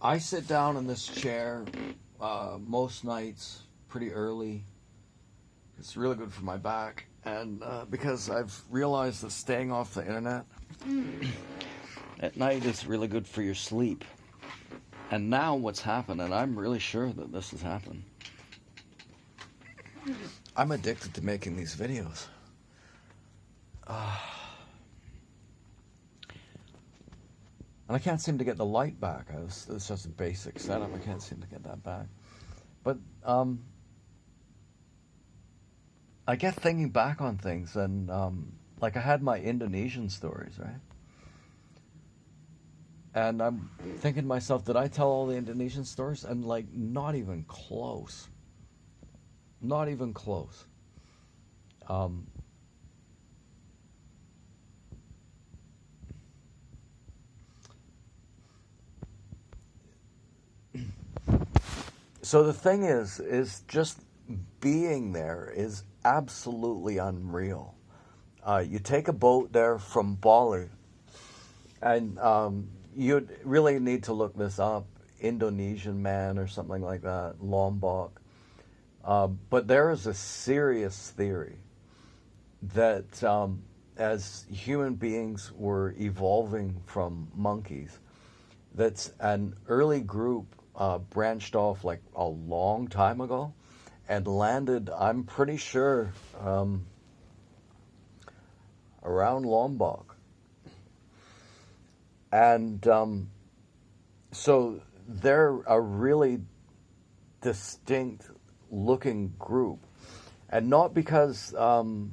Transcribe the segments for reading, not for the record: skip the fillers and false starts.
I sit down in this chair most nights pretty early. It's really good for my back, and because I've realized that staying off the internet at night is really good for your sleep. And now what's happened, and I'm really sure that this has happened, I'm addicted to making these videos. And I can't seem to get the light back. It's just a basic setup. I can't seem to get that back. But I get thinking back on things, and like I had my Indonesian stories, right? And I'm thinking to myself, did I tell all the Indonesian stories? And like, not even close. Not even close. So the thing is just being there is absolutely unreal. You take a boat there from Bali, and you'd really need to look this up, Indonesian man or something like that, Lombok. But there is a serious theory that as human beings were evolving from monkeys, that's an early group branched off like a long time ago and landed, I'm pretty sure, around Lombok. And so they're a really distinct looking group. And not because, the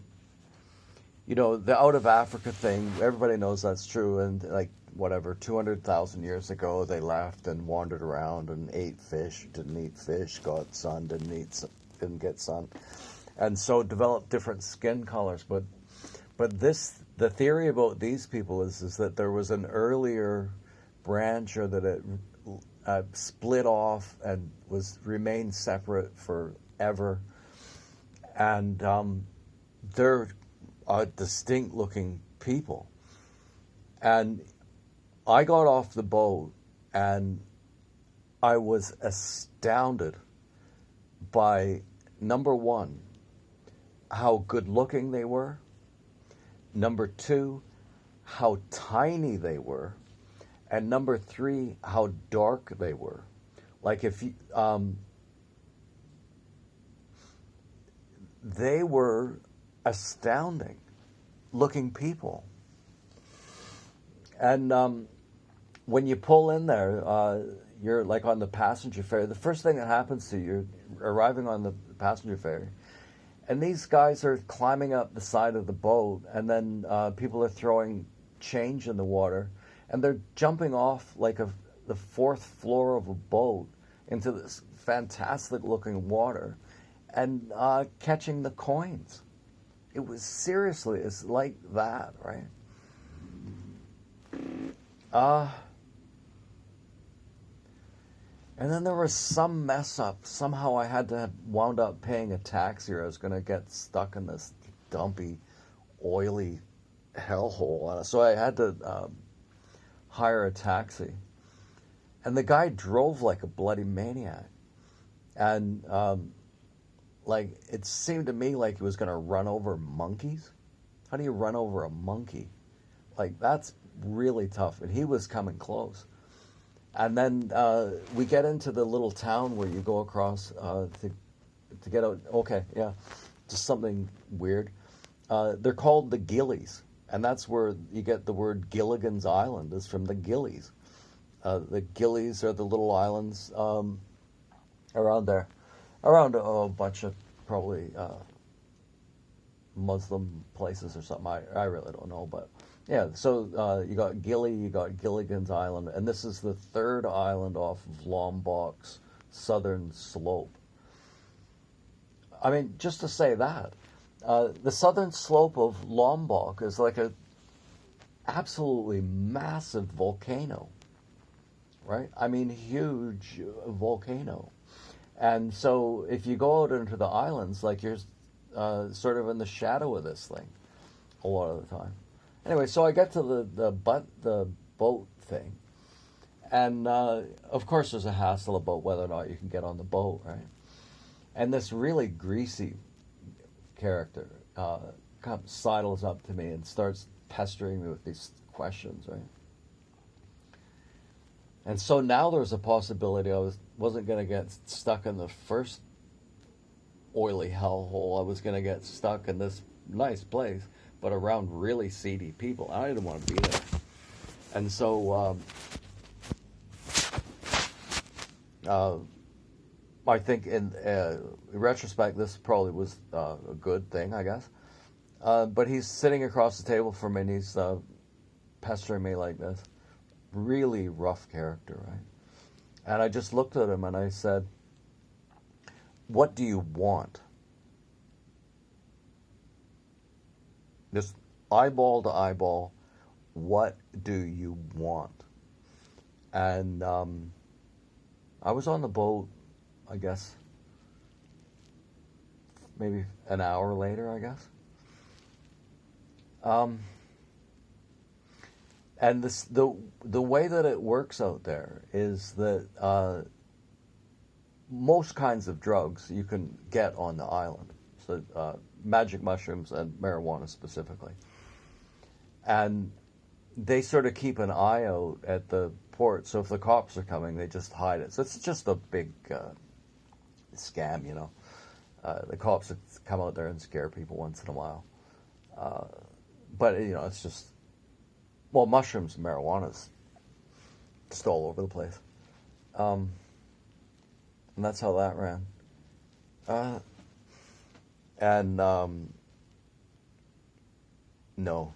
out of Africa thing, everybody knows that's true. And like, whatever, 200,000 years ago, they left and wandered around and ate fish, didn't eat fish, got sun, didn't get sun. And so developed different skin colors. But the theory about these people is that there was an earlier branch, or that it split off and remained separate forever. And they're a distinct looking people. And I got off the boat and I was astounded by, number one, how good looking they were. Number two, how tiny they were. And number three, how dark they were. Like if you, they were astounding looking people. And when you pull in there, you're like on the passenger ferry. The first thing that happens to you, you're arriving on the passenger ferry, and these guys are climbing up the side of the boat, and then people are throwing change in the water, and they're jumping off like the fourth floor of a boat into this fantastic looking water and catching the coins. It was seriously, it's like that, right? And then there was some mess up. Somehow I had to have wound up paying a taxi, or I was going to get stuck in this dumpy, oily hellhole. So I had to hire a taxi. And the guy drove like a bloody maniac. And like it seemed to me like he was going to run over monkeys. How do you run over a monkey? Like, that's really tough. And he was coming close. And then we get into the little town where you go across to get out. Okay, yeah, just something weird. They're called the Gillies, and that's where you get the word Gilligan's Island, is from the Gillies. The Gillies are the little islands around there, around a bunch of probably Muslim places or something. I really don't know, but yeah. So you got Gili, you got Gilligan's Island, and this is the third island off of Lombok's southern slope. I mean, just to say that, the southern slope of Lombok is like a absolutely massive volcano, right? I mean, huge volcano. And so if you go out into the islands, like you're sort of in the shadow of this thing a lot of the time. Anyway, so I get to the boat thing, And of course, there's a hassle about whether or not you can get on the boat, right? And this really greasy character sidles up to me and starts pestering me with these questions, right? And so now there's a possibility I wasn't going to get stuck in the first oily hellhole. I was going to get stuck in this nice place, but around really seedy people. I didn't want to be there. And so I think in retrospect, this probably was a good thing, I guess. But he's sitting across the table from me and he's pestering me like this. Really rough character, right? And I just looked at him and I said, "What do you want?" Just eyeball to eyeball, what do you want? And I was on the boat, I guess, maybe an hour later, I guess. And the way that it works out there is that most kinds of drugs you can get on the island. So magic mushrooms and marijuana specifically. And they sort of keep an eye out at the port. So if the cops are coming, they just hide it. So it's just a big scam, you know. The cops come out there and scare people once in a while. But, you know, it's just... Well, mushrooms and marijuana's just all over the place. And that's how that ran. No,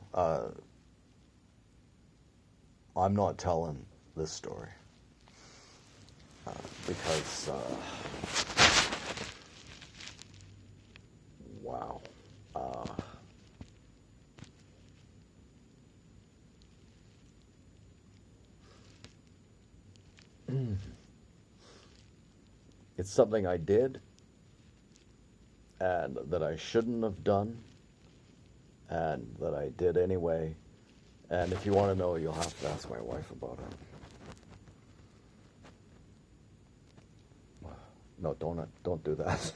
I'm not telling this story. Because, wow. It's something I did and that I shouldn't have done and that I did anyway. And if you want to know, you'll have to ask my wife about it. No, don't do that.